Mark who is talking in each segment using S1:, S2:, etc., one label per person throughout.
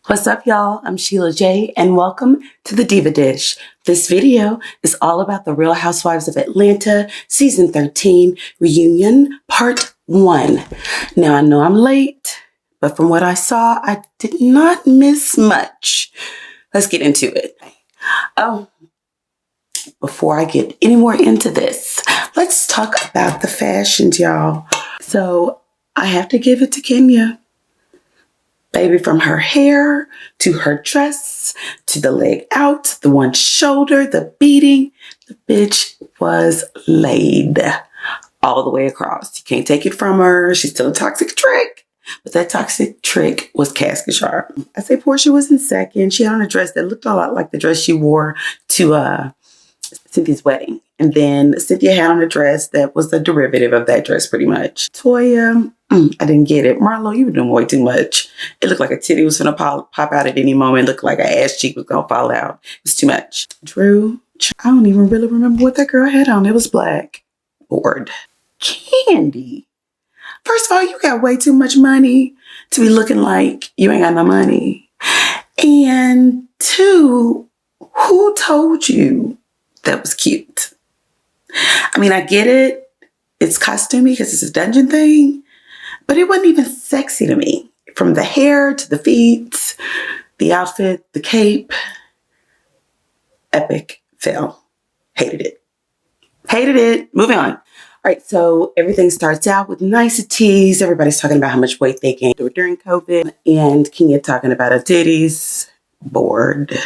S1: What's up, y'all? I'm Sheila J, and welcome to the Diva Dish. This video is all about the Real Housewives of Atlanta Season 13 Reunion Part 1. Now, I know I'm late, but from what I saw, I did not miss much. Let's get into it. Oh, before I get any more into this, let's talk about the fashions, y'all. So, I have to give it to Kenya. Baby, from her hair, to her dress, to the leg out, the one shoulder, the beading, the bitch was laid all the way across. You can't take it from her. She's still a toxic trick. But that toxic trick was casket sharp. I say Portia was in second. She had on a dress that looked a lot like the dress she wore to Cynthia's wedding. And then Cynthia had on a dress that was the derivative of that dress pretty much. Toya, I didn't get it. Marlo, you were doing way too much. It looked like a titty was going to pop out at any moment. It looked like an ass cheek was going to fall out. It was too much. Drew, I don't even really remember what that girl had on. It was black. Bored. Candy. First of all, you got way too much money to be looking like you ain't got no money. And two, who told you that was cute? I mean, I get it. It's costumey because it's a dungeon thing. But it wasn't even sexy to me. From the hair to the feet, the outfit, the cape. Epic fail. Hated it. Hated it. Moving on. All right, so everything starts out with niceties. Everybody's talking about how much weight they gained during COVID. And Kenya talking about her titties. Bored.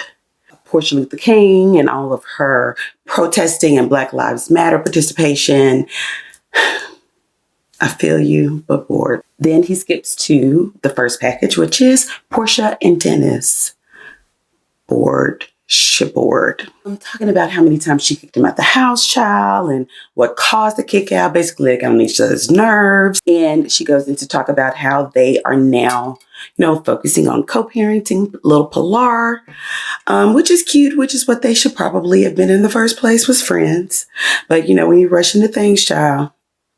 S1: Portia Luther King and all of her protesting and Black Lives Matter participation. I feel you, but bored. Then he skips to the first package, which is Portia and Dennis. Bored. Bored. I'm talking about how many times she kicked him out the house, child, and what caused the kick out. Basically, they got on each other's nerves. And she goes into talk about how they are now, focusing on co-parenting, little Pilar, which is cute, which is what they should probably have been in the first place, was friends. But, when you rush into things, child,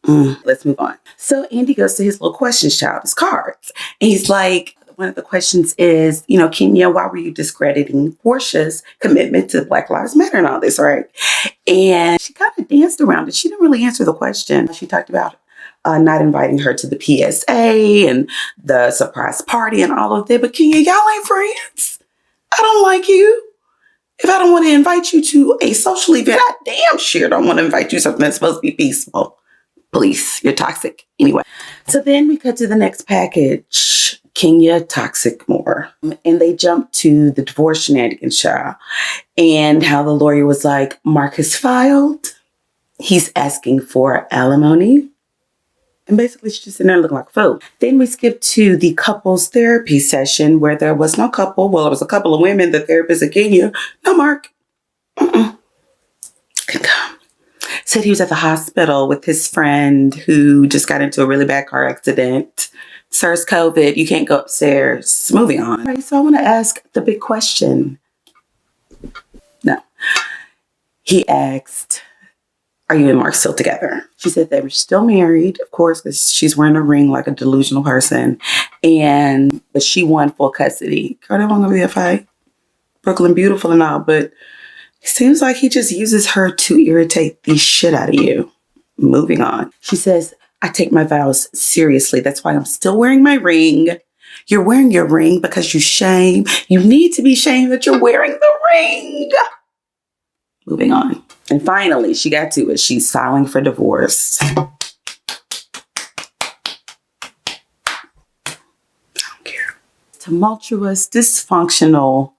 S1: let's move on. So Andy goes to his little questions, child, his cards. And he's like, one of the questions is, Kenya, why were you discrediting Portia's commitment to Black Lives Matter and all this, right? And she kind of danced around it. She didn't really answer the question. She talked about not inviting her to the PSA and the surprise party and all of that. But Kenya, y'all ain't friends. I don't like you. If I don't want to invite you to a social event, I damn sure don't want to invite you to something that's supposed to be peaceful. Please, you're toxic. Anyway, so then we cut to the next package. Kenya, toxic more. And they jump to the divorce shenanigans, child. And how the lawyer was like, Marcus filed. He's asking for alimony. And basically, she's just sitting there looking like a fool. Then we skip to the couples therapy session where there was no couple. Well, it was a couple of women. The therapist at Kenya, no Mark. Can come. Said he was at the hospital with his friend who just got into a really bad car accident. SARS COVID, you can't go upstairs. Moving on. All right, so I want to ask the big question. No. He asked, are you and Mark still together? She said they were still married, of course, because she's wearing a ring like a delusional person. But she won full custody. Girl, that wasn't going to be a fight. Brooklyn beautiful and all, but it seems like he just uses her to irritate the shit out of you. Moving on. She says, I take my vows seriously. That's why I'm still wearing my ring. You're wearing your ring because you shame. You need to be shamed that you're wearing the ring. Moving on. And finally, she got to it. She's filing for divorce. I don't care. Tumultuous, dysfunctional,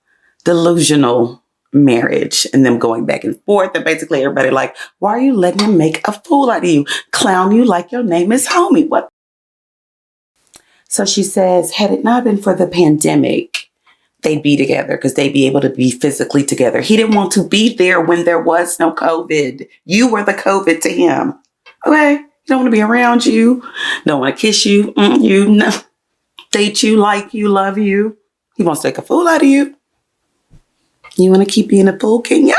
S1: delusional marriage and them going back and forth, and basically everybody like, why are you letting him make a fool out of you, clown you like your name is homie? What? So she says, had it not been for the pandemic, they'd be together because they'd be able to be physically together. He didn't want to be there when there was no COVID. You were the COVID to him. Okay, he don't want to be around you, don't want to kiss you, date you, like you, love you. He wants to make a fool out of you. You want to keep being a fool, Kenya?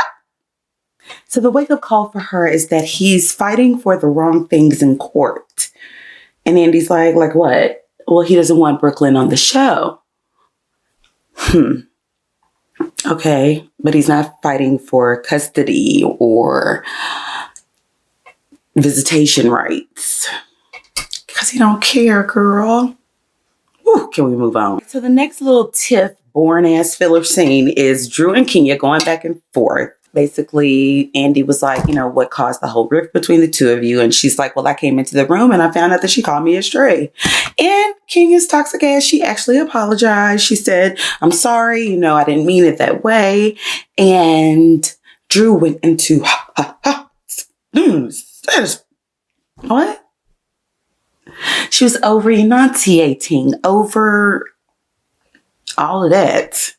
S1: So the wake-up call for her is that he's fighting for the wrong things in court. And Andy's like what? Well, he doesn't want Brooklyn on the show. Okay, but he's not fighting for custody or visitation rights because he don't care, girl. Whew, can we move on? So the next little tiff, boring ass filler scene is Drew and Kenya going back and forth. Basically, Andy was like, you know, what caused the whole rift between the two of you? And she's like, well, I came into the room and I found out that she called me a stray. And Kenya's toxic ass, she actually apologized. She said, I'm sorry, you know, I didn't mean it that way. And Drew went into, what? She was over enunciating over all of that.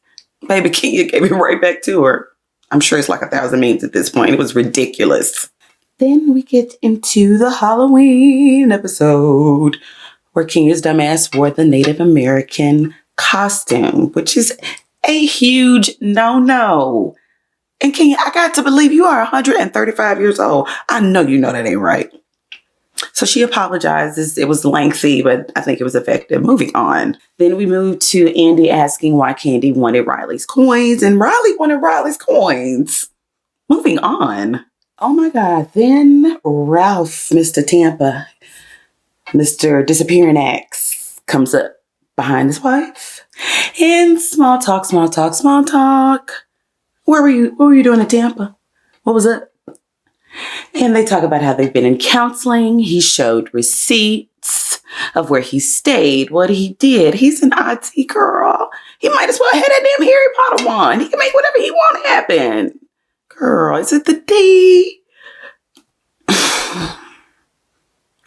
S1: Baby Kenya gave it right back to her. I'm sure it's like 1,000 memes at this point. It was ridiculous. Then we get into the Halloween episode where Kenya's dumbass wore the Native American costume, which is a huge no-no. And Kenya, I got to believe you are 135 years old. I know you know that ain't right. So she apologizes. It was lengthy, but I think it was effective. Moving on. Then we moved to Andy asking why Candy wanted Riley's coins, and Riley wanted Riley's coins. Moving on. Oh my God. Then Ralph, Mr. Tampa, Mr. Disappearing Axe, comes up behind his wife. And small talk. Where were you doing in Tampa? What was it? And they talk about how they've been in counseling. He showed receipts of where he stayed, what he did. He's an IT girl. He might as well have that damn Harry Potter wand. He can make whatever he want happen. Girl, is it the D?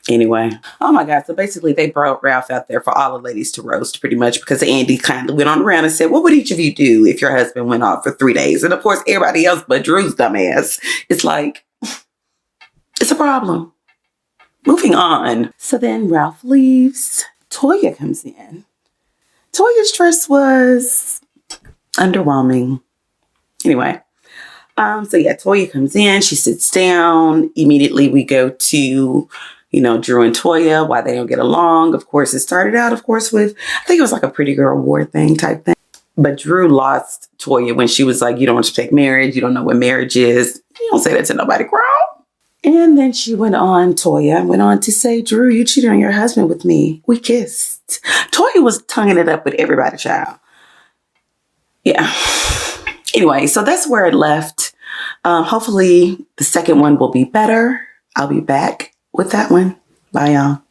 S1: Anyway, oh my God. So basically they brought Ralph out there for all the ladies to roast pretty much because Andy kind of went on around and said, what would each of you do if your husband went off for 3 days? And of course, everybody else but Drew's dumbass. It's like, it's a problem. Moving on. So then Ralph leaves. Toya comes in. Toya's dress was underwhelming. Anyway. So yeah, Toya comes in. She sits down. Immediately we go to, you know, Drew and Toya, why they don't get along. Of course, it started out, of course, with, I think it was like a pretty girl war thing type thing. But Drew lost Toya when she was like, you don't respect marriage. You don't know what marriage is. You don't say that to nobody, girl. And then Toya went on to say, Drew, you cheated on your husband with me. We kissed. Toya was tonguing it up with everybody, child. Yeah. Anyway, so that's where it left. Hopefully the second one will be better. I'll be back with that one. Bye, y'all.